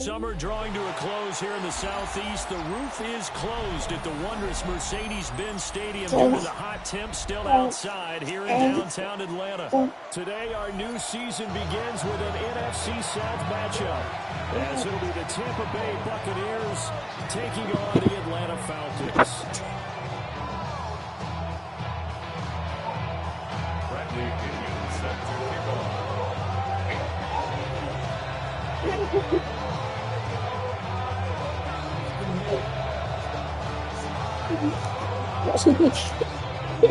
Summer drawing to a close here in the Southeast. The roof is closed at the wondrous Mercedes-Benz Stadium due to the hot temps still outside here in downtown Atlanta. Today, our new season begins with an NFC South matchup, as it'll be the Tampa Bay Buccaneers taking on the Atlanta Falcons. Bradley Pinion set to kick off. The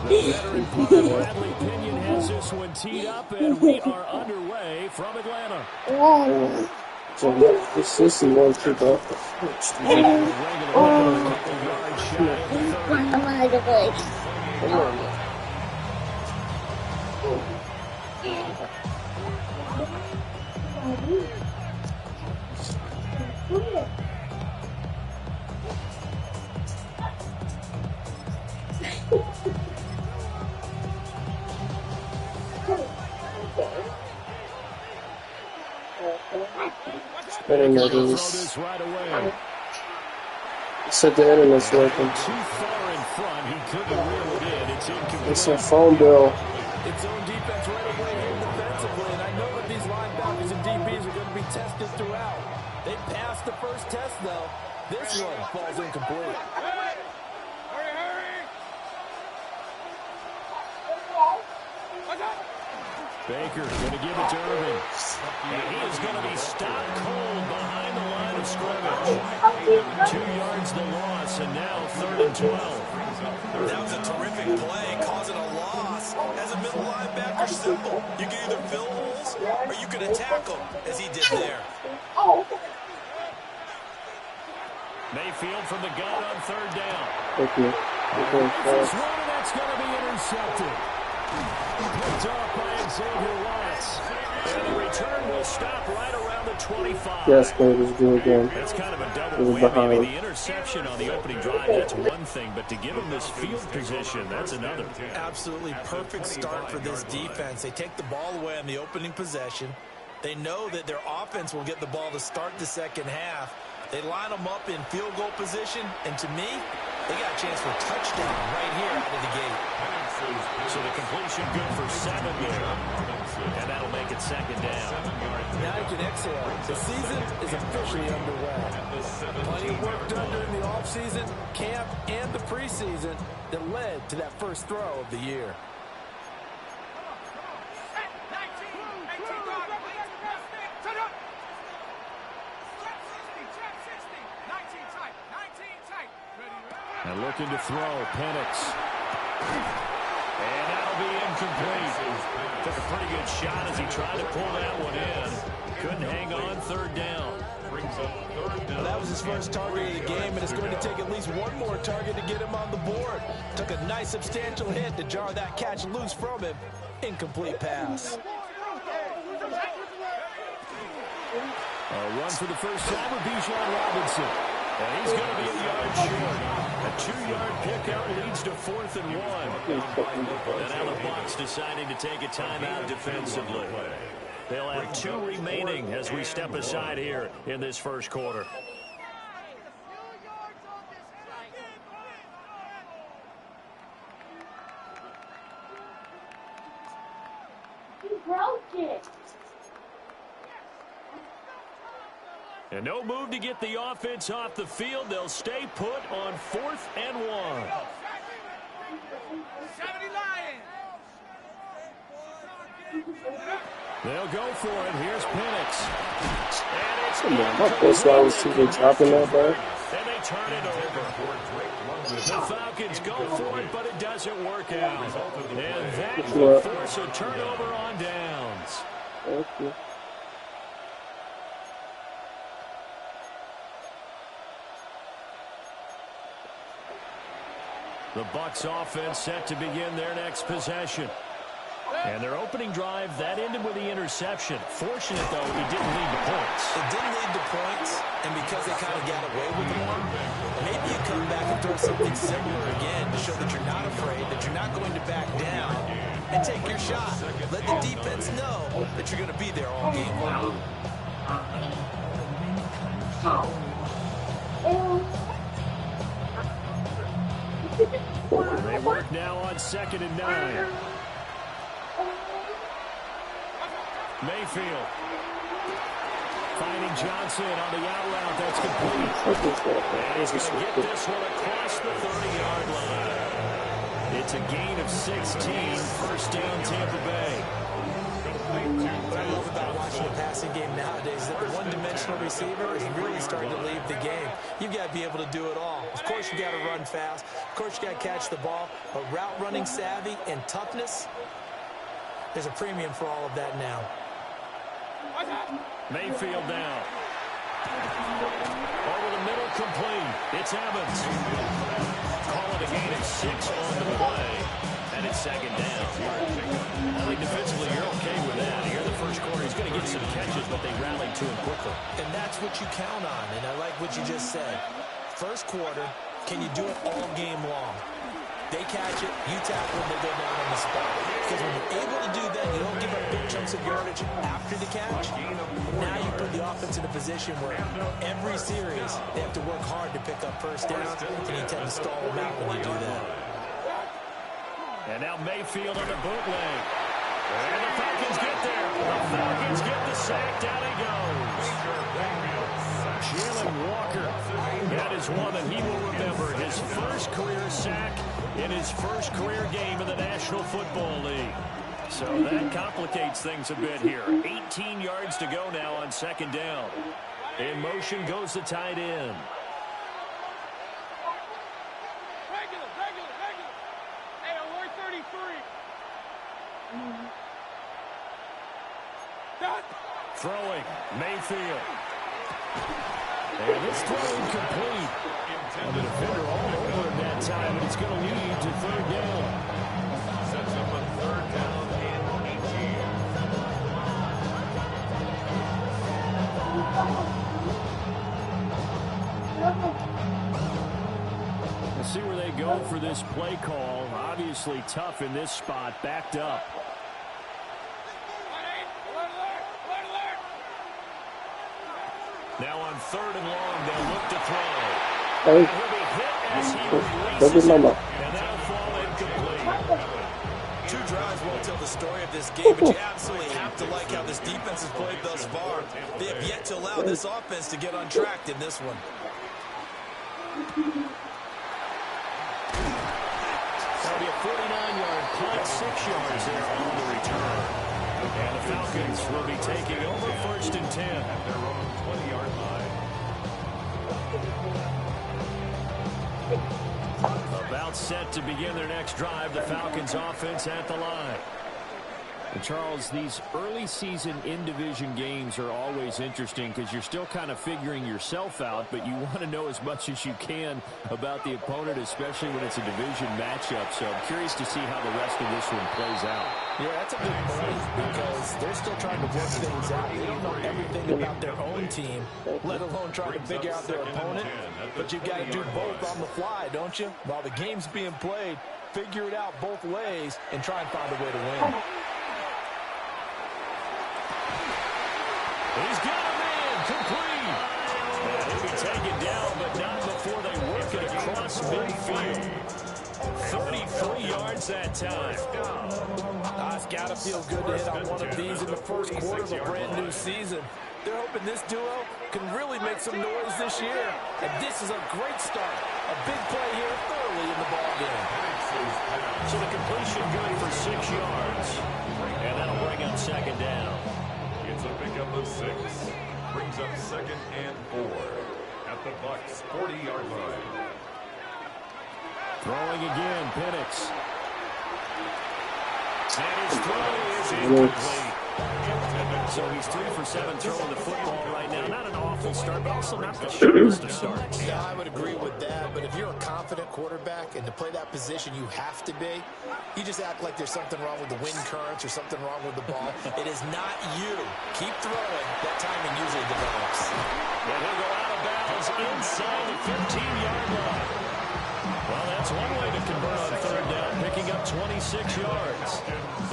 veteran punter Bradley Pinion has this one teed up, and we are underway from Atlanta. This is the one to go. I didn't know this. It said the internet's working. It's a phone bill. Its own defense right away here defensively, and I know that these linebackers and DBs are going to be tested throughout. They passed the first test, though. This one falls incomplete. Baker going to give it to Irving. And he is going to be stopped cold behind the line of scrimmage. 2 yards the loss, and now 3rd and 12. That was a terrific play, causing a loss. As a middle linebacker, simple. You can either fill holes or you can attack them, as he did there. Mayfield from the gun on 3rd down. Thank you. First one, and that's going to be intercepted. Picked off by Xavier Watts. And the return will stop right around the 25. Yes, but it was good again. That's kind of a double whammy. I mean, the interception on the opening drive, that's one thing, but to give him this field position, that's another. Absolutely perfect start for this defense. They take the ball away on the opening possession. They know that their offense will get the ball to start the second half. They line them up in field goal position, and to me, they got a chance for a touchdown right here out of the gate. So the completion good for 7 there. And that'll make it 2nd down. Now you can exhale. The season is officially underway. Plenty of work done during the offseason, camp, and the preseason that led to that first throw of the year. And looking to throw, Penix. And that'll be incomplete. Took a pretty good shot as he tried to pull that one in. Couldn't hang on, 3rd down. Well, that was his first target of the game, and it's going to take at least one more target to get him on the board. Took a nice substantial hit to jar that catch loose from him. Incomplete pass. A run for the first time with Bijan Robinson. And he's going to be a yard short. A 2-yard pickup leads to 4th and 1. And now the Bucs deciding to take a timeout defensively. They'll have 2 remaining as we step aside here in this first quarter. You broke it. And no move to get the offense off the field. They'll stay put on 4th and 1. 70 Lions. They'll go for it. Here's Penix. My first guy was too chopping that, bro. And they turn it over. The Falcons go for it, but it doesn't work out. And that will force a turnover on downs. Thank you. The Bucs offense set to begin their next possession. And their opening drive, that ended with the interception. Fortunate, though, it didn't lead to points. It didn't lead to points, and because they kind of got away with one, maybe you come back and throw something similar again to show that you're not afraid, that you're not going to back down, and take your shot. Let the defense know that you're going to be there all game long. They work now on 2nd and 9. Mayfield finding Johnson on the out route. That's complete. And he's going to get this one across the 30-yard line. It's a gain of 16. First down, Tampa Bay. What I love about watching a passing game nowadays is that the one-dimensional receiver is really starting to leave the game. You've got to be able to do it all. Of course, you got to run fast. Of course, you got to catch the ball. But route running savvy and toughness, there's a premium for all of that now. Mayfield down. Over the middle, complete. It's Evans. Call it a gain of 6 on the play. And it's 2nd down. I think defensively you're okay with that. Here in the first quarter, he's going to get some catches, but they rallied to him quickly. And that's what you count on. And I like what you just said. First quarter, can you do it all game long? They catch it, you tackle them, they go down on the spot. Because when you're able to do that, you don't give up big chunks of yardage after the catch. Now you put the offense in a position where every series, they have to work hard to pick up first downs, and you tend to stall them out when you do that. And now Mayfield on the bootleg. And the Falcons get there. The Falcons get the sack. Down he goes. Jalen Walker. That is one that he will remember. His first career sack in his first career game in the National Football League. So that complicates things a bit here. 18 yards to go now on 2nd down. In motion goes the tight end. Throwing, Mayfield. And this throw incomplete. And the defender all over him that time, and it's going to lead to 3rd down. Sets up a 3rd down and 18. We'll see where they go for this play call. Obviously tough in this spot, backed up. Now on 3rd and long, they'll look to throw. Hey, He'll be hit as he releases it, and that'll fall incomplete. 2 drives won't tell the story of this game, but you absolutely have to like how this defense has played thus far. They have yet to allow this offense to get untracked in this one. That'll be a 49-yard punt, 6 yards there on the return. And the Falcons will be taking over 1st and 10 at their own 20-yard line. About set to begin their next drive, the Falcons offense at the line. And Charles, these early season in-division games are always interesting because you're still kind of figuring yourself out, but you want to know as much as you can about the opponent, especially when it's a division matchup. So I'm curious to see how the rest of this one plays out. Yeah, that's a good point because they're still trying to work things out. They don't know everything about their own team, let alone trying to figure out their opponent. But you've got to do both on the fly, don't you? While the game's being played, figure it out both ways and try and find a way to win. He's got a man, complete. And he'll be taken down, but not before they work it across midfield. 33 yards that time. It's got to feel good to hit on one of these in the first quarter of a brand new season. They're hoping this duo can really make some noise this year. And this is a great start. A big play here early in the ball game. So the completion good for 6 yards. And that'll bring up 2nd down. It's a pickup of 6. Brings up 2nd and 4 at the Bucs 40-yard line. Throwing again, Penix. And his throw is incomplete. So he's 3 for 7 throwing the football right now. Not an awful start, but also not the shortest of starts. Yeah, I would agree with that. But if you're a confident quarterback and to play that position you have to be, you just act like there's something wrong with the wind currents or something wrong with the ball. It is not you. Keep throwing. That timing usually develops. And he'll go out of bounds inside the 15-yard line. Well, that's one way to convert on 3rd down, picking up 26 yards.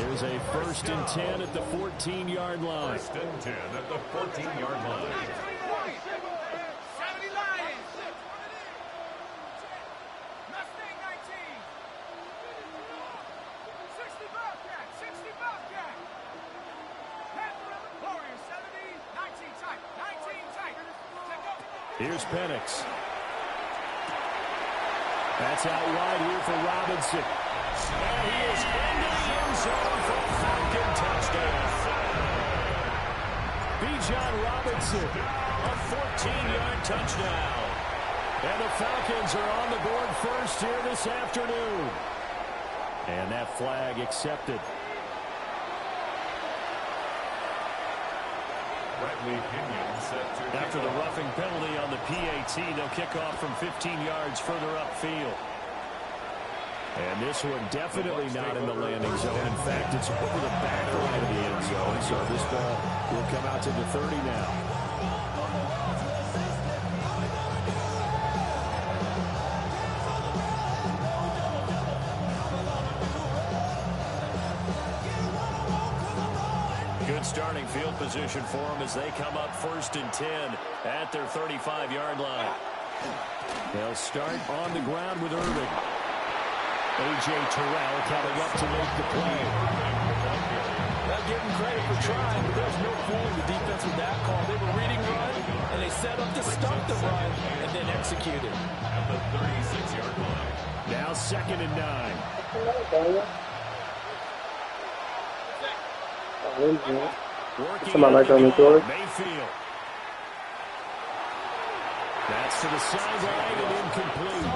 Here's a 1st and 10 at the 14-yard line. 1st and 10 at the 14-yard line. Here's Penix. That's out wide here for Robinson. And he is into the end zone for a Falcon touchdown. Bijan Robinson, a 14-yard touchdown. And the Falcons are on the board first here this afternoon. And that flag accepted. After the roughing penalty on the PAT, they'll kick off from 15 yards further upfield. And this one definitely not in the landing zone. In fact, it's over the back line of the end zone. So this ball will come out to the 30 now. Good starting field position for them as they come up 1st and 10 at their 35-yard line. They'll start on the ground with Irving. A.J. Terrell coming up to make the play. I'll give him credit for trying, but there's no fooling the defense with that call. They were reading run, and they set up to stop the run, and then executed. At the 36-yard line. Now 2nd and 9. Somebody like on the door. Mayfield. That's to the sideline and incomplete.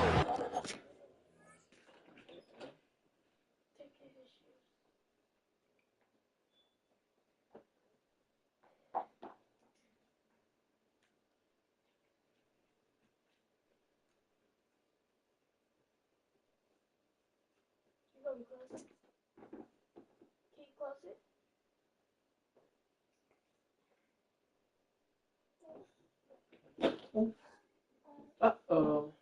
Can you close it? Uh-oh.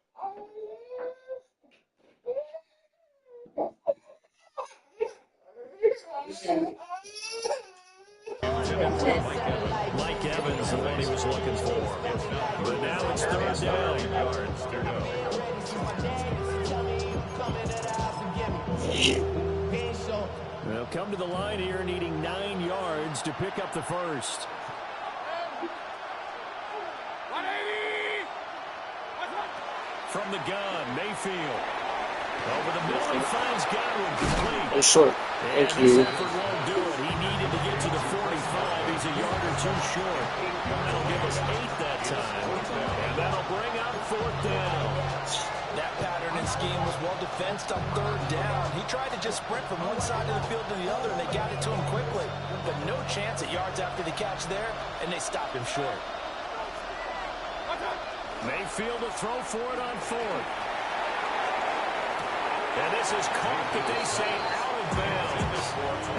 Mike Evans, the one he was looking for. But now it's 3rd down. Yards to go. They'll come to the line here needing 9 yards to pick up the first. From the gun, Mayfield. Over the middle, he finds Godwin complete. It's short. Thank And you. this effort won't do it. He needed to get to the 45. He's a yard or two short. That'll give us 8 that time. And that'll bring up 4th down. That pattern and scheme was well defensed on 3rd down. He tried to just sprint from one side of the field to the other, and they got it to him quickly. But no chance at yards after the catch there, and they stopped him short. Mayfield to throw for it on 4th. And this is caught, but they say out of bounds.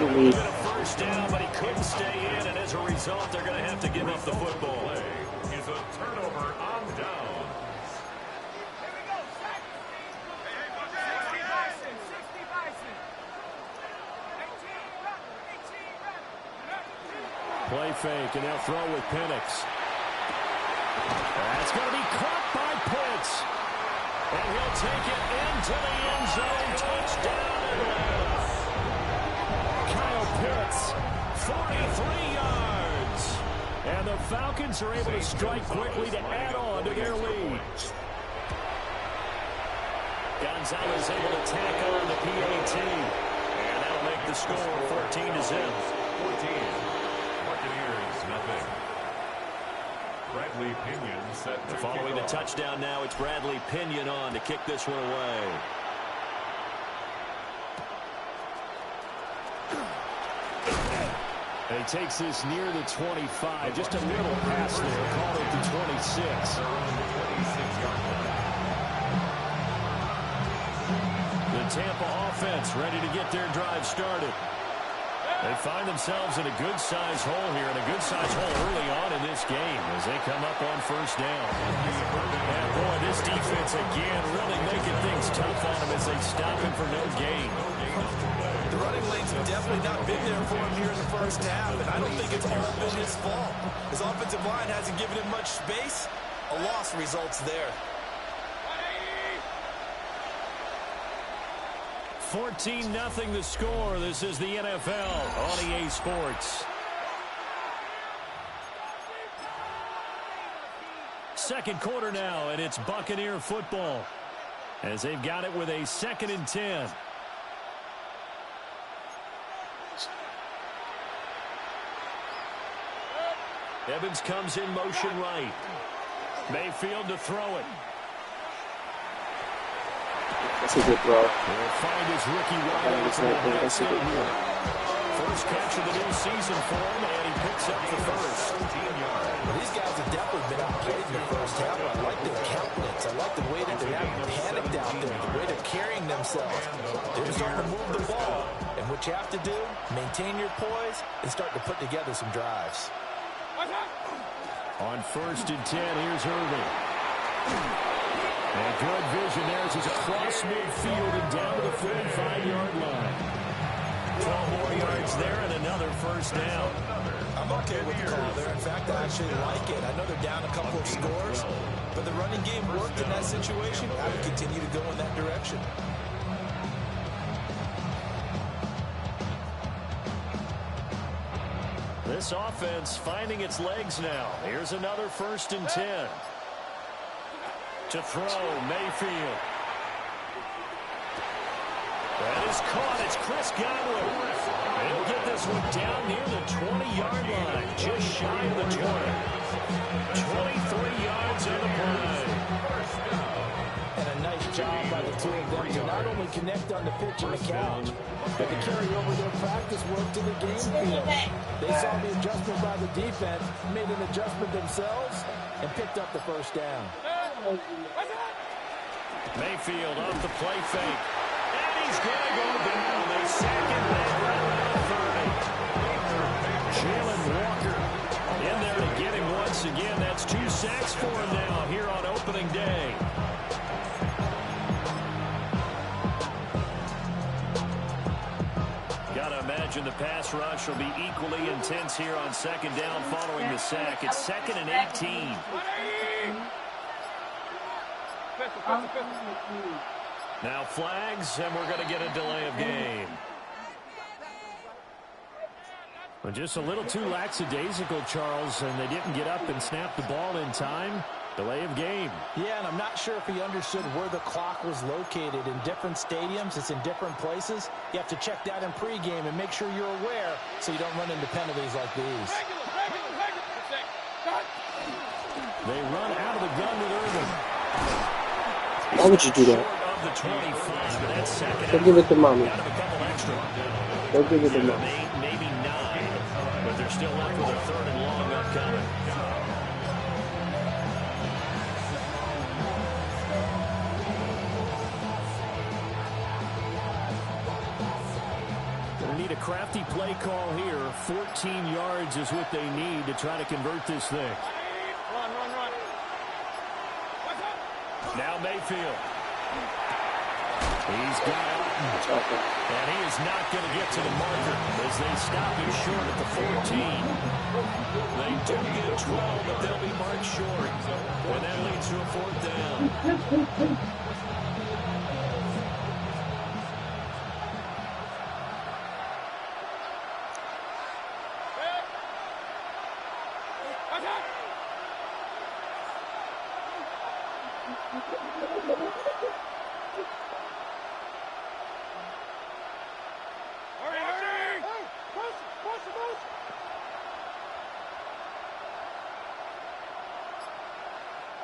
A little bit of 1st down, but he couldn't stay in, and as a result, they're going to have to give up the football. Is a turnover on down. Play fake, and they'll throw with Penix. That's going to be caught by Pitts. And he'll take it into the end zone. Touchdown, Atlanta. Kyle Pitts, 43 yards. And the Falcons are able to strike quickly to add on to their lead. Gonzalez able to tack on the PAT. And that'll make the score 14-0. 14. Buccaneers, nothing. Bradley Pinion set to Following the touchdown now, it's Bradley Pinion on to kick this one away. And he takes this near the 25. Just a little pass there. Called it the 26. The Tampa offense ready to get their drive started. They find themselves in a good-sized hole here, and a good-sized hole early on in this game as they come up on 1st down. And boy, this defense again really making things tough on them as they stop him for no gain. The running lanes have definitely not been there for him here in the first half, and I don't think it's all been his fault. His offensive line hasn't given him much space. A loss results there. 14-0 the score. This is the NFL on EA Sports. Second quarter now, and it's Buccaneer football as they've got it with a 2nd and 10. Evans comes in motion right. Mayfield to throw it. That's a good throw. He'll find his rookie wide. That's a good throw. First catch of the new season for him, and he picks up the first. Well, these guys have definitely been outplayed in the first half. I like their countenance. I like the way that they're having panicked out there, the way they're carrying themselves. They're starting to move the ball. And what you have to do, maintain your poise and start to put together some drives. On 1st and 10, here's Irving. And good vision there as he's across midfield and down to the 45-yard line. 12 more yards there and another first down. I'm okay with the call there. In fact, I actually like it. I know they're down a couple of scores, but the running game worked in that situation. I would continue to go in that direction. This offense finding its legs now. Here's another 1st and 10. To throw, Mayfield. That is caught. It's Chris Godwin. He'll get this one down near the 20-yard line, just shy of the 20. 23 yards on the play. And a nice job by the two of them to not only connect on the pitch and the couch, but to carry over their practice work to the game field. They saw the adjustment by the defense, made an adjustment themselves, and picked up the first down. Mayfield off the play fake. And he's going to go down. They sack him back right around 30. Jalen Walker in there to get him once again. That's 2 sacks for him now here on opening day. Gotta imagine the pass rush will be equally intense here on 2nd down following the sack. It's 2nd and 18. Now flags, and we're going to get a delay of game. Well, just a little too lackadaisical, Charles, and they didn't get up and snap the ball in time. Delay of game. Yeah, and I'm not sure if he understood where the clock was located. In different stadiums, it's in different places. You have to check that in pregame and make sure you're aware so you don't run into penalties like these. They run out of the gun with Irving. Why would you do that? Of the 25, but that's 2nd. Don't give it to mommy. Got him a couple extra. Don't give it to mommy. 8, maybe 9, but they're still left with a 3rd and long upcoming. Need a crafty play call here. 14 yards is what they need to try to convert this thing. Run. Now Mayfield. He's got it. And he is not going to get to the marker as they stop him short at the 14. They do get 12, but they'll be marked short. And that leads to a 4th down.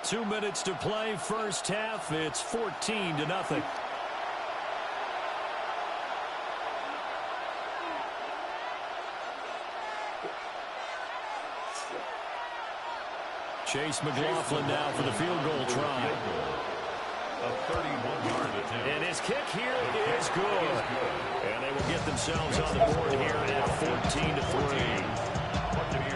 Two minutes to play, first half. It's 14-0. Chase McLaughlin now for the field goal try. A 31-yard attempt. And his kick here is good. And they will get themselves on the board here at 14-3.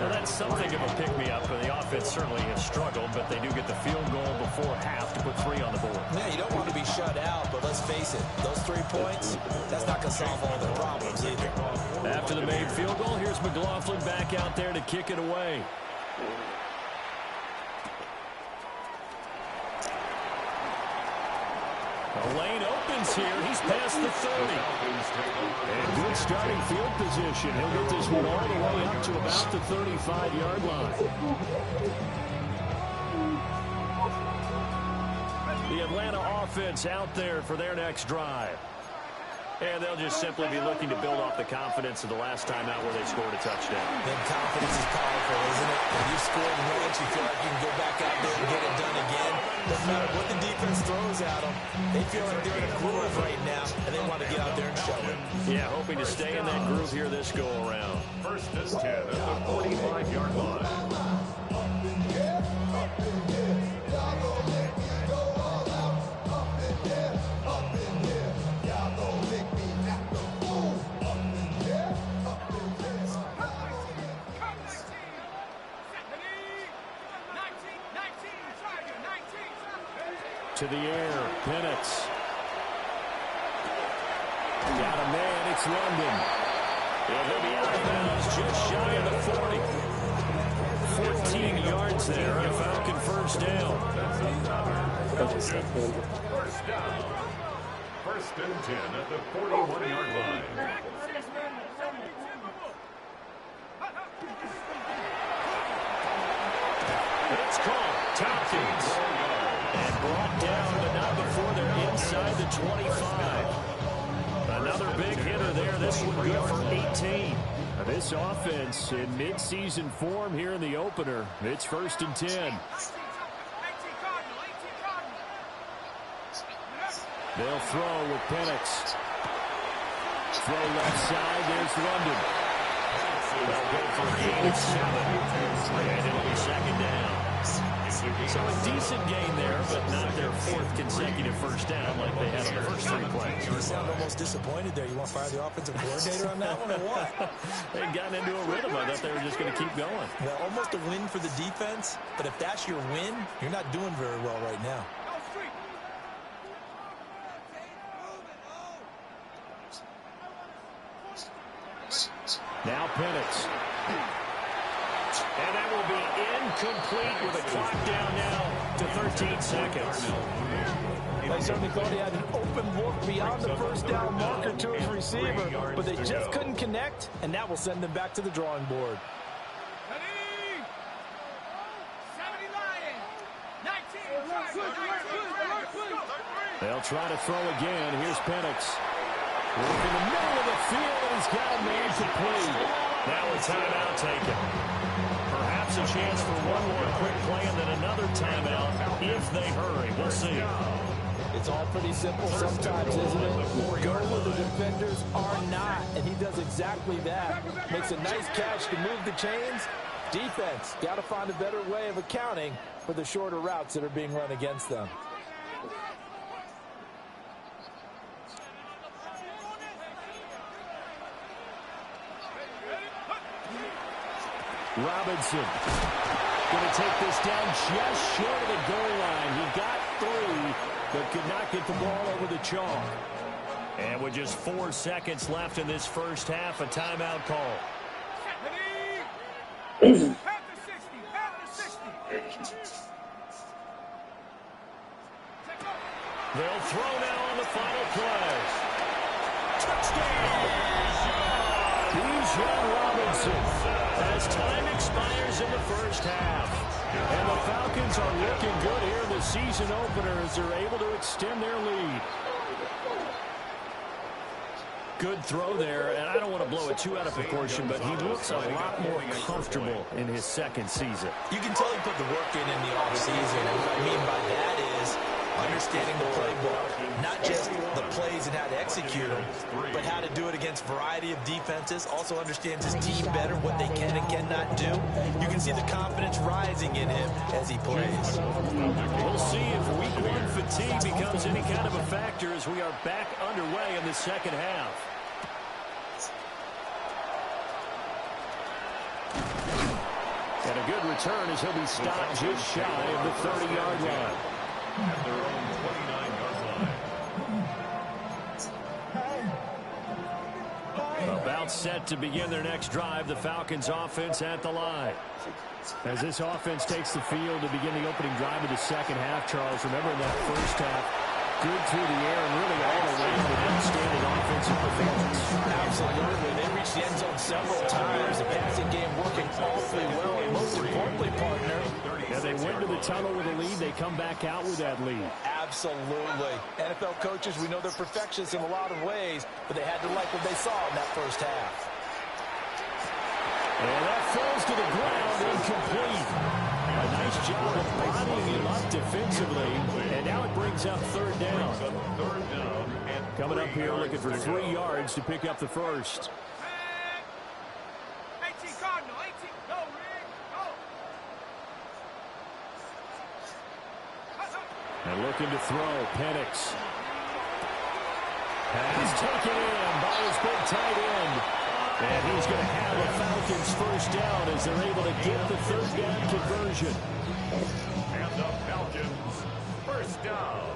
Well, that's something of a pick-me-up. The offense certainly has struggled, but they do get the field goal before half to put 3 on the board. Yeah, you don't want to be shut out, but let's face it, those 3 points, that's not going to solve all their problems either. After the made field goal, here's McLaughlin back out there to kick it away. The lane opens here. He's past the 30. And good starting field position. He'll get this one all the way up to about the 35-yard line. The Atlanta offense out there for their next drive. And they'll just simply be looking to build off the confidence of the last time out where they scored a touchdown. Then confidence is powerful, isn't it? When you scored once, you feel like you can go back out there and get it done again. No matter what the defense throws at them, they feel like they're in a groove right now, and they want to get out there and show it. Yeah, hoping to stay in that groove here this go-around. First and 10 at the 45-yard line. To the air, Penix. Got a man, it's London. And he'll be out of bounds just shy of the 40. 14 yards there, and a Falcon first down. First down. First and 10 at the 41-yard line. It's called Tompkins. And brought down, but not before they're inside the 25. Another big hitter there. This one good for 18. This offense in mid-season form here in the opener. It's first and 10. They'll throw with Penix. Throw left side. There's London. They'll go for 8 and 7. And it'll be second down. So a decent gain there, but not their 4th consecutive first down like they had on the first 3 plays. You sound almost disappointed there. You want to fire the offensive coordinator on that one or what? They'd gotten into a rhythm. I thought they were just going to keep going. Well, almost a win for the defense, but if that's your win, you're not doing very well right now. Now Penix. And that will be incomplete with a clock down now to 13 seconds. They certainly thought he had an open look beyond the first down marker to his receiver, but they just couldn't connect, and that will send them back to the drawing board. They'll try to throw again. Here's Penix. Work in the middle of the field, and he's got a man complete. Now a timeout taken. Perhaps a chance for one more quick play and then another timeout if they hurry. We'll see. It's all pretty simple sometimes, isn't it? Go where the defenders are not, and he does exactly that. Makes a nice catch to move the chains. Defense, got to find a better way of accounting for the shorter routes that are being run against them. Robinson going to take this down just short of the goal line. He got 3, but could not get the ball over the chalk. And with just 4 seconds left in this first half, a timeout call. They'll throw now on the final play. Touchdown! Bijan Robinson. As time expires in the first half. And the Falcons are looking good here in the season opener as they're able to extend their lead. Good throw there, and I don't want to blow it too out of proportion, but he looks a lot more comfortable in his second season. You can tell he put the work in the offseason, and what I mean by that is understanding the playbook, not just the plays and how to execute them, but how to do it against a variety of defenses, also understands his team better, what they can and cannot do. You can see the confidence rising in him as he plays. We'll see if week 1 fatigue becomes any kind of a factor as we are back underway in the second half. And a good return as he'll be stopped just shy of the 30-yard line. At their own 29-yard line. timeout set to begin their next drive. The Falcons offense at the line. As this offense takes the field to begin the opening drive of the second half, Charles, remember in that first half, good through the air and really all around an outstanding offensive performance. Absolutely. They reached the end zone several times. The passing game working awfully well. And most importantly, partner, yeah, they went to the tunnel with a lead. They come back out with that lead. Absolutely. NFL coaches, we know they're perfectionists in a lot of ways, but they had to like what they saw in that first half. And that falls to the ground, incomplete. A nice job of bottling him up defensively, and now it brings up third down. Coming up here looking for 3 yards to pick up the first. 18 Cardinal, 18, go, Rick, go. And looking to throw, Penix. Pass taken in by his big tight end. And he's going to have a Falcons first down as they're able to get the third down conversion. And the Falcons first down.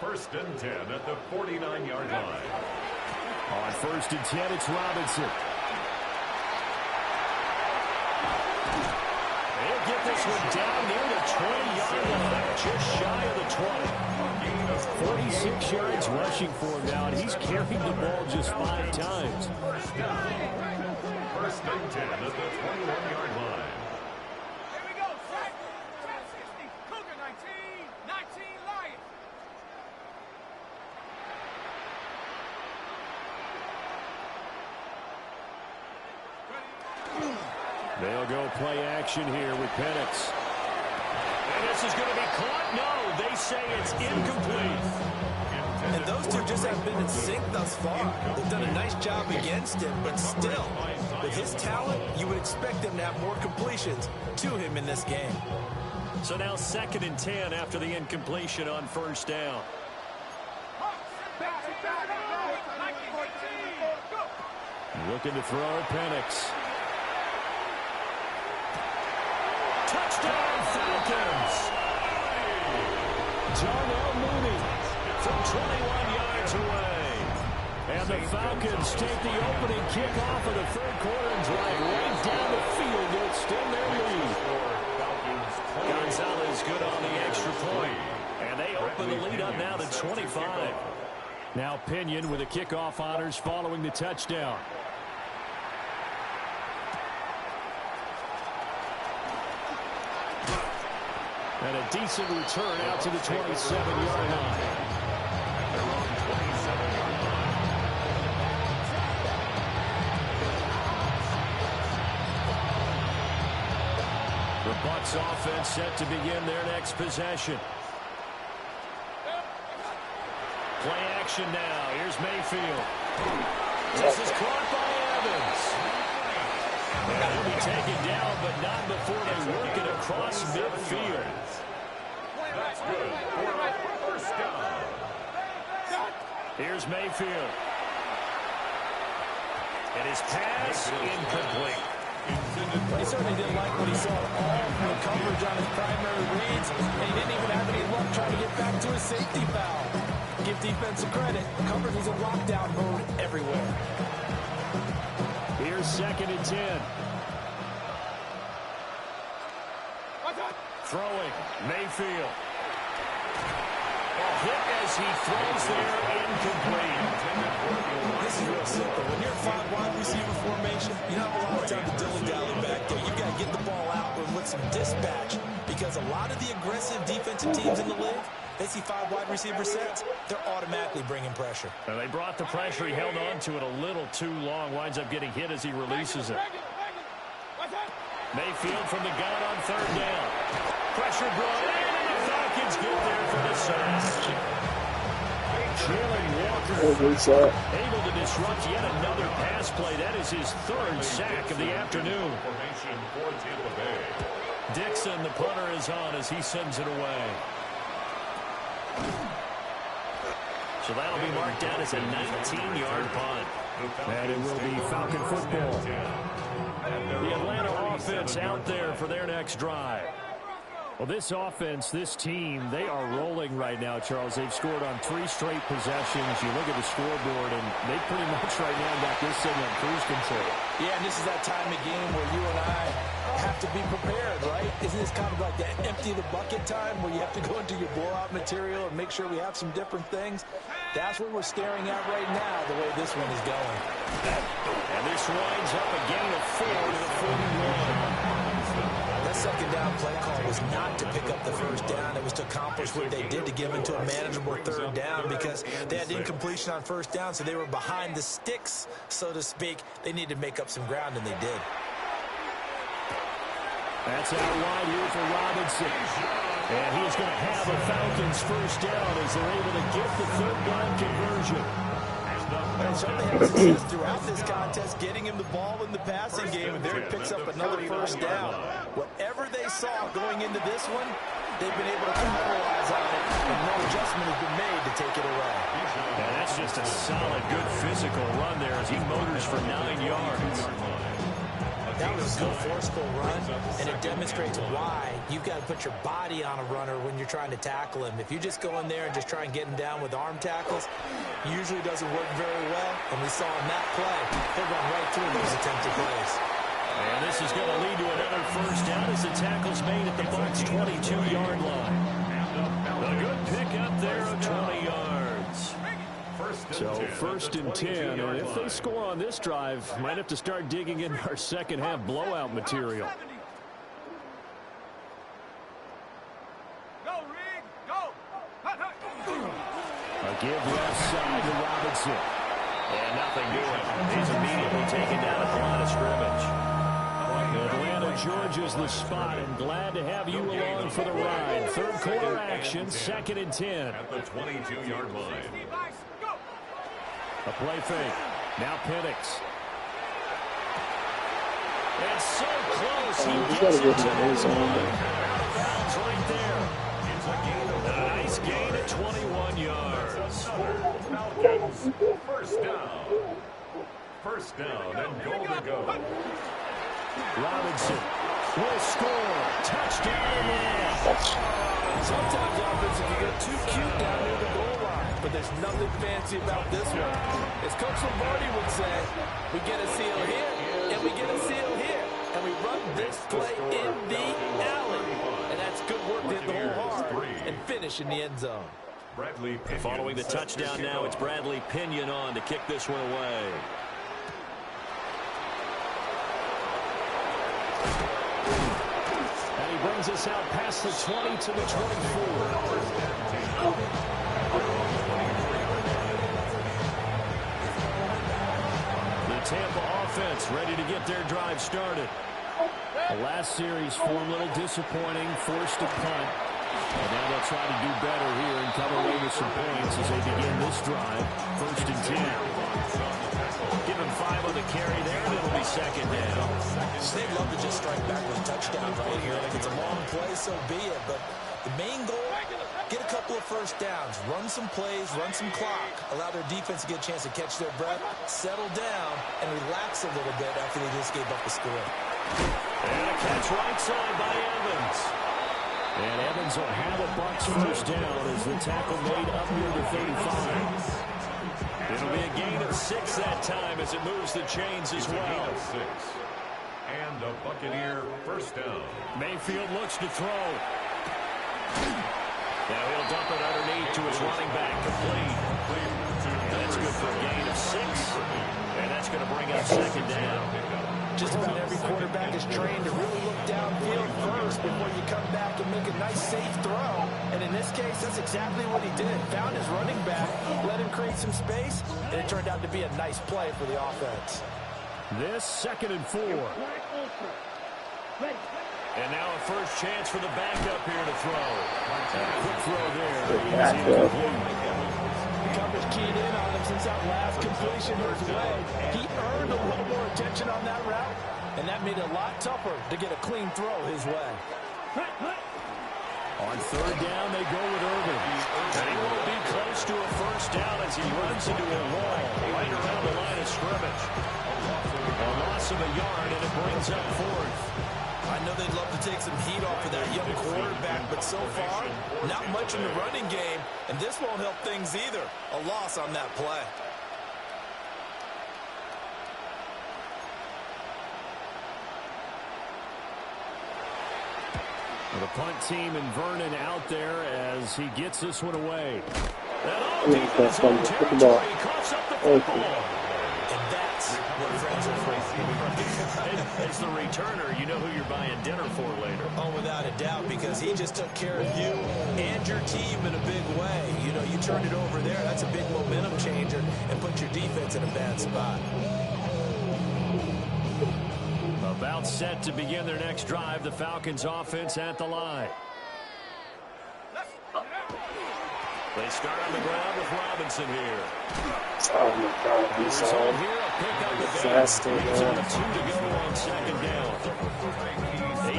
1st and 10 at the 49-yard line. On 1st and 10, it's Robinson. They'll get this one down near the 20-yard line, just shy of the 20. 46 yards rushing for him now, and he's carried the ball just 5 times. 1st and 10 at the 21-yard line. Here we go, set. 10-60, Cougar 19, 19 Lions. They'll go play action here with Penix. And this is going to be caught. No, they say it's incomplete. And those two just haven't been in sync thus far. They've done a nice job against him, but still, with his talent, you would expect them to have more completions to him in this game. So now 2nd and 10 after the incompletion on 1st down. Looking to throw, Penix. Touchdown, Falcons! Darnell Mooney from 21 yards away. And the Falcons take the opening kickoff of the 3rd quarter and drive right down the field to extend their lead. Gonzalez good on the extra point. And they open the lead up now to 25. Now Pinion with the kickoff honors following the touchdown. And a decent return out to the 27-yard line. The Bucs offense set to begin their next possession. Play action now. Here's Mayfield. This is caught by Evans. And he'll be taken down, but not before they work it across midfield. That's good for a first down. Here's Mayfield. And his pass incomplete. He certainly didn't like what he saw all from the coverage on his primary reads, and he didn't even have any luck trying to get back to his safety foul. Give defensive credit. Coverage was in lockdown mode everywhere. Here's 2nd and 10. Throwing, Mayfield. A hit as he throws there, incomplete. This is real simple. When you're 5 wide receiver formation, you don't have a lot of time to dilly-dally back there. You've got to get the ball out with some dispatch, because a lot of the aggressive defensive teams in the league, they see 5 wide receiver sets, they're automatically bringing pressure. And they brought the pressure. He held on to it a little too long. Winds up getting hit as he releases it. Mayfield from the gun on 3rd down. Pressure brought in, and the Falcons get there for the sack. Jalen Walker able to disrupt yet another pass play. That is his 3rd sack of the afternoon. Dixon, the punter, is on as he sends it away. So that'll be marked down as a 19-yard punt. And it will be Falcon football. The Atlanta offense out there for their next drive. Well, this offense, this team, they are rolling right now, Charles. They've scored on 3 straight possessions. You look at the scoreboard, and they pretty much right now got this thing on cruise control. Yeah, and this is that time of game where you and I have to be prepared, right? Isn't this kind of like that empty the bucket time where you have to go into your blowout material and make sure we have some different things? That's what we're staring at right now, the way this one is going. And this winds up a gain of 4 to the 41. That second down play call was not to pick up the first down. It was to accomplish what they did to give into a manageable third down because they had incompletion on first down, so they were behind the sticks, so to speak. They needed to make up some ground, and they did. That's out wide here for Robinson. And he's going to have a Falcons first down as they're able to get the third down conversion. They certainly had success throughout this contest, getting him the ball in the passing game, and there he picks up another first down. Whatever they saw going into this one, they've been able to capitalize on it, and no adjustment has been made to take it away. And that's just a solid, good physical run there as he motors for 9 yards. That was a good forceful run, and it demonstrates why you've got to put your body on a runner when you're trying to tackle him. If you just go in there and just try and get him down with arm tackles, usually doesn't work very well, and we saw in that play, he'll run right through those attempted plays. And this is going to lead to another first down as the tackle's made at the Bucs' 22-yard line. A good pickup there of 20 yards. So first and 10, and if they score on this drive, might have to start digging into our second half blowout material. Go, Rig, go. A give left side to Robinson. And nothing doing. He's immediately taken down at the line of scrimmage. Atlanta, Georgia's the spot, and glad to have you along for the ride. Third quarter action, second and 10. At the 22-yard line. A play fake. Now Penix. And so close. He gets it to the end zone. Bounds right there. A nice gain at 21 yards. Falcons, first down. First down and goal to go. Robinson will score. Touchdown. Sometimes offense can get too cute down near the goal line, but there's nothing fancy about this one. As Coach Lombardi would say, we get a seal here, and we get a seal here, and we run this play in the alley. And that's good work to hit the hole hard and finish in the end zone. Following the touchdown now, it's Bradley Pinion on to kick this one away. And he brings us out past the 20 to the 24. The Tampa offense ready to get their drive started. The last series form a little disappointing, forced to punt. And now they'll try to do better here and come away with some points as they begin this drive. First and 10. Give him 5 on the carry there, and it'll be second down. They'd love to just strike back with a touchdown right here. If it's a long play, so be it. But the main goal, get a couple of first downs, run some plays, run some clock, allow their defense to get a chance to catch their breath, settle down, and relax a little bit after they just gave up the score. And a catch right side by Evans. And Evans will have a Bucs first down as the tackle made up near the 35. It'll be a gain of 6 that time as it moves the chains as well. 6. And a Buccaneer first down. Mayfield looks to throw. Now he'll dump it underneath to his running back, complete. That's good for a gain of 6. And that's going to bring up second down. Just about every quarterback is trained to really look downfield first before you come back and make a nice, safe throw. And in this case, that's exactly what he did. Found his running back, let him create some space, and it turned out to be a nice play for the offense. This second and 4. And now a first chance for the backup here to throw. A quick throw there. He's incomplete. The coverage keyed in on him since that last completion his way. He earned a little more attention on that route, and that made it a lot tougher to get a clean throw his way. On third down, they go with Irvin. And he won't be close to a first down as he runs into a wall right around the line of scrimmage. A loss of a yard, and it brings up fourth. I know they'd love to take some heat off of their young quarterback, but so far, not much in the running game, and this won't help things either. A loss on that play. The punt team and Vernon out there as he gets this one away. Put the ball. Thank you. And that's what friends are for. As the returner, you know who you're buying dinner for later. Oh, without a doubt, because he just took care of you and your team in a big way. You know, you turned it over there. That's a big momentum changer and put your defense in a bad spot. About set to begin their next drive, the Falcons offense at the line. They start on the ground with Robinson here. Oh my God, he's Result here, a pickup of disaster, Leaves man. it 2 to go on second down.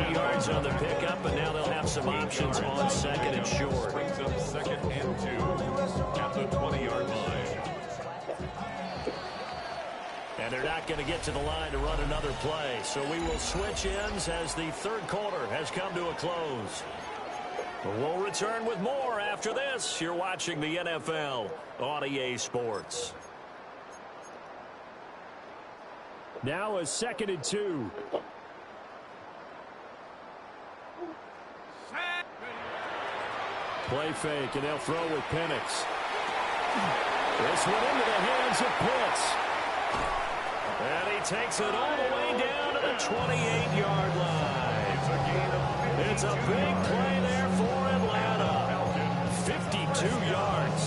8 yards on the pickup, and now they'll have some options on second and short. Brings up second and 2 at the 20-yard line. And they're not going to get to the line to run another play. So we will switch ends as the third quarter has come to a close. But we'll return with more after this. You're watching the NFL on EA Sports. Now a second and 2. Play fake, and they'll throw with Penix. This one into the hands of Pitts. And he takes it all the way down to the 28-yard line. It's a big play there for Atlanta. 52 yards.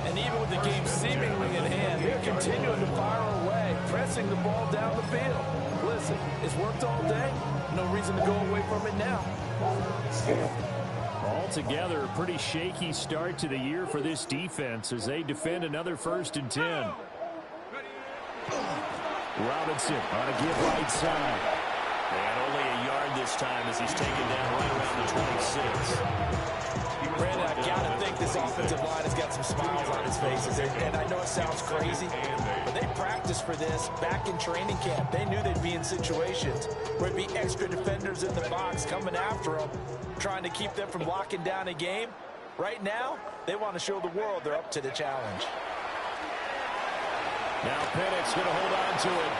And even with the game seemingly in hand, they're continuing to fire away, pressing the ball down the field. Listen, it's worked all day. No reason to go away from it now. Altogether, a pretty shaky start to the year for this defense as they defend another 1st and 10. Robinson on a give right side. And only a yard this time as he's taken down right around the 26. Brandon, I gotta think this offensive line has got some smiles on his faces. And I know it sounds crazy, but they practiced for this back in training camp. They knew they'd be in situations where it'd be extra defenders in the box coming after them, trying to keep them from locking down a game. Right now, they want to show the world they're up to the challenge. Now Penix going to hold on to it.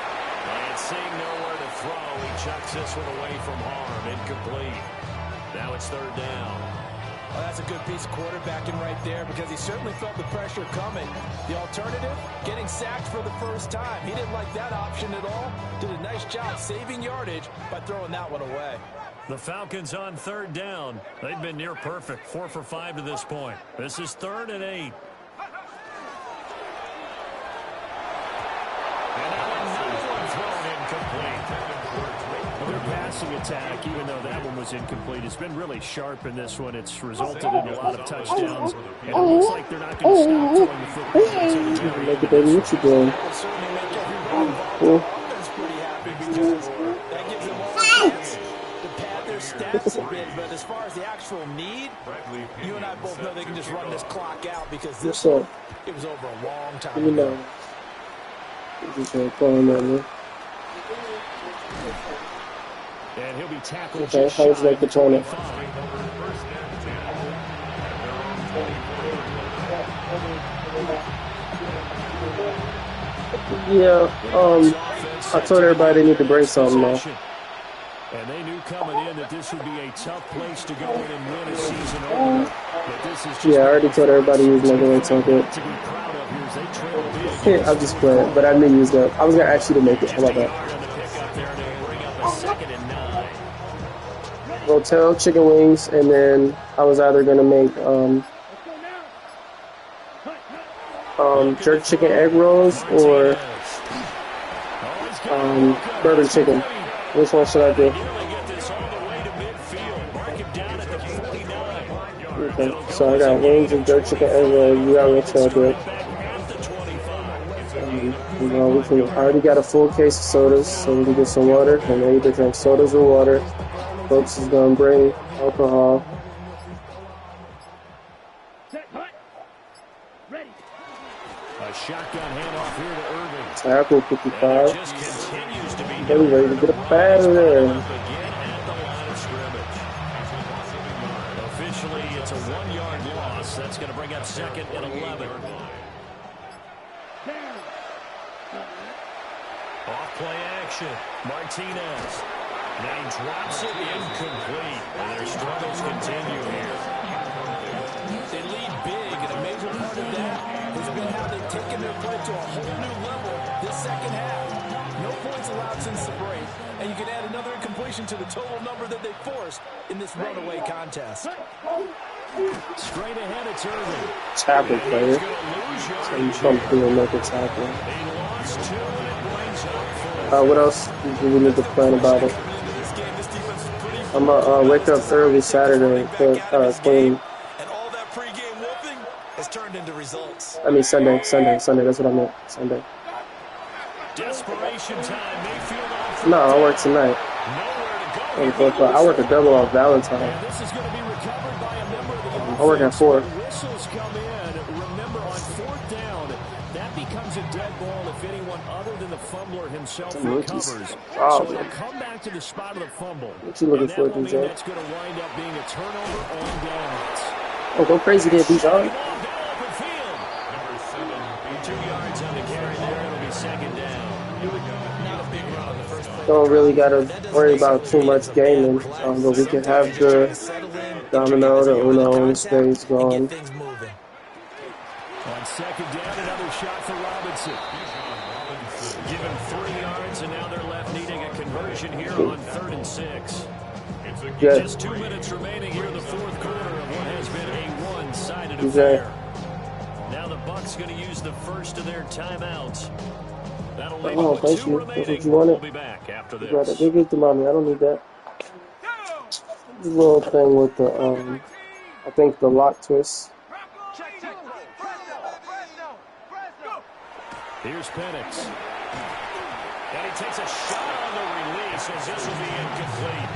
And seeing nowhere to throw, he chucks this one away from harm. Incomplete. Now it's 3rd down. Well, that's a good piece of quarterbacking right there because he certainly felt the pressure coming. The alternative, getting sacked for the first time. He didn't like that option at all. Did a nice job saving yardage by throwing that one away. The Falcons on 3rd down. They've been near perfect. 4 for 5 to this point. This is 3rd and 8. And another one thrown incomplete. Their passing attack, even though that one was incomplete, has been really sharp in this one. It's resulted in a lot of touchdowns. And it looks like they're not going to stop throwing the football until the very Look at that, what you doing? That will certainly make everyone involved that's pretty happy because that gives them all a chance to pad their stats a bit. But as far as the actual need, you and I both know they can just run this clock out because this one, it was over a long time You know. ago. Just calling that, man. And he'll be tackled Okay, just how would you shy like to of turn it? 25. Yeah, I told everybody they need to break something now. And they knew coming in that this would be a tough place to go in and win a season opener. But this is just Yeah, I already told everybody he was not going to take it. to be proud of here as they trail big. Yeah, I'll just play it, but I knew he was going to. I was going to ask you to make it. How about Just a that? yard on the pickup there, and they'll bring up a 2nd and 9. Rotel chicken wings, and then I was either going to make jerk chicken egg rolls or bourbon chicken. Which one should I do? Nearly get this all the way to midfield. Mark him down at the 49. Okay, so I got wings and jerk chicken egg rolls. You got Rotel good. Back at the 25. You know, I already got a full case of sodas, so we can get some water. And they either drink sodas or water. Folks is gonna bring alcohol. A shotgun handoff here to Irving. Tackle And 55. it just continues to be They ready to get up out of there. again at Officially, it's a 1-yard loss. That's going to bring up 2nd and 11. Off play action. Martinez. Now he drops it incomplete. And their struggles continue here. They lead big, and a major part of that has been how they've taken their play to a whole new level this second half. No points allowed since the break, and you can add another incompletion to the total number that they forced in this runaway contest. Straight ahead, it's Irving. Tackle player. So you come through and make a tackle. What else do we need to plan about it? I'm gonna wake up early Saturday and clean. And all that pregame whooping has turned into results. I mean Sunday. That's what I meant. Sunday. Desperation time. Mayfield off. No, I work tonight. I work a double on Valentine. This is going to be recovered by a member of the offense. I work at 4. Whistles come in. Remember, on 4th down, that becomes a dead ball if anyone other than the fumbler himself recovers. Oh, so it'll come back to the spot of the fumble. What you looking for, DJ? That's going to wind up being a turnover on downs. Oh, go crazy there, Bijan. 2 yards on the carry there. It'll be 2nd down. Don't really got to worry about too much gaming, but we can have the domino, the Uno, and the spades going. On 2nd down, another shot for Robinson. Given 3 yards, and now they're left needing a conversion here on 3rd and 6. Just 2 minutes remaining here in the 4th quarter of what has been a one-sided affair. Now the Bucs going to use the first of their timeouts. That'll leave them with 2 remaining. We'll be back after this. Give it to mommy. I don't need that. This little thing with the, I think the lock twist. Here's Penix. And he takes a shot on the release as this will be incomplete.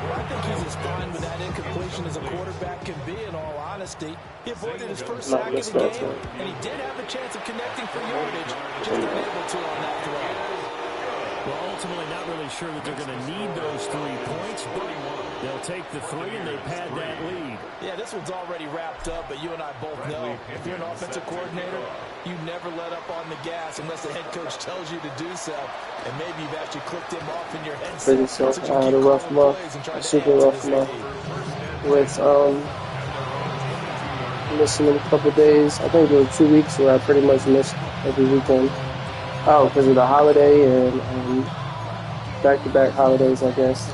I think he's as fine with that incompletion as a quarterback can be, in all honesty. He avoided his first sack of the game, and he did have a chance of connecting for yardage, just unable to on that throw. Well, ultimately not really sure that they're going to need those 3 points, but they'll take the 3 and they pad that lead. Yeah, this one's already wrapped up, but you and I both know if you're an offensive coordinator, you never let up on the gas unless the head coach tells you to do so. And maybe you've actually clicked him off in your headset. Pretty so. I had a rough month, a super rough month. With missing a couple days. I think there were 2 weeks where I pretty much missed every weekend. Oh, because of the holiday and back-to-back holidays, I guess.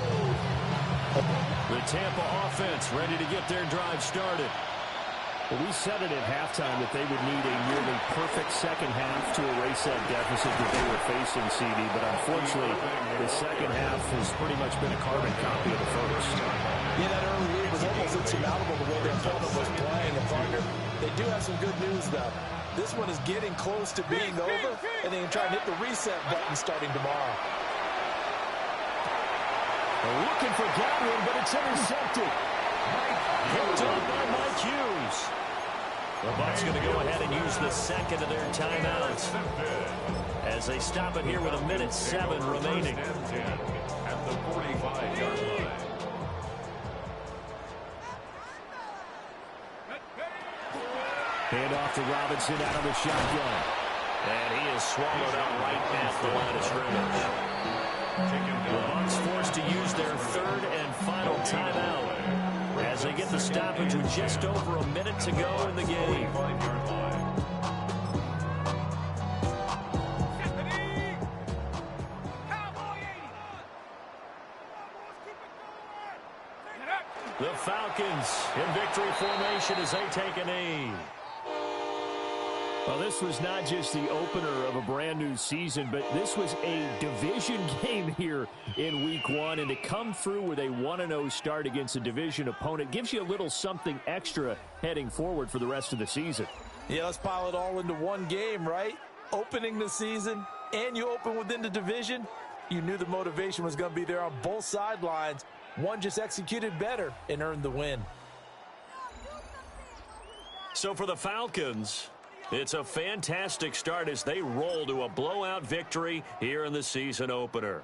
The Tampa offense ready to get their drive started. Well, we said it at halftime that they would need a nearly perfect second half to erase that deficit that they were facing, CD, but unfortunately, the second half has pretty much been a carbon copy of the first. Yeah, that early lead was almost insurmountable the way their opponent was playing. And partner, they do have some good news, though. This one is getting close to being over, and they can try and hit the reset button starting tomorrow. They're looking for Godwin, but it's intercepted. Picked up by Mike Hughes. The Bucs going to go ahead and use the second of their timeouts as they stop it here with 1:07 remaining. At the 45-yard line. Hand off to Robinson out of the shotgun. And he is swallowed up right at the line of scrimmage. The Bucs forced to use their 3rd and final timeout as they get the stoppage with just over a minute to go in the game. The Falcons in victory formation as they take a knee. Well, this was not just the opener of a brand new season, but this was a division game here in week 1. And to come through with a 1-0 start against a division opponent gives you a little something extra heading forward for the rest of the season. Yeah, let's pile it all into one game, right? Opening the season, and you open within the division. You knew the motivation was going to be there on both sidelines. One just executed better and earned the win. So for the Falcons, it's a fantastic start as they roll to a blowout victory here in the season opener.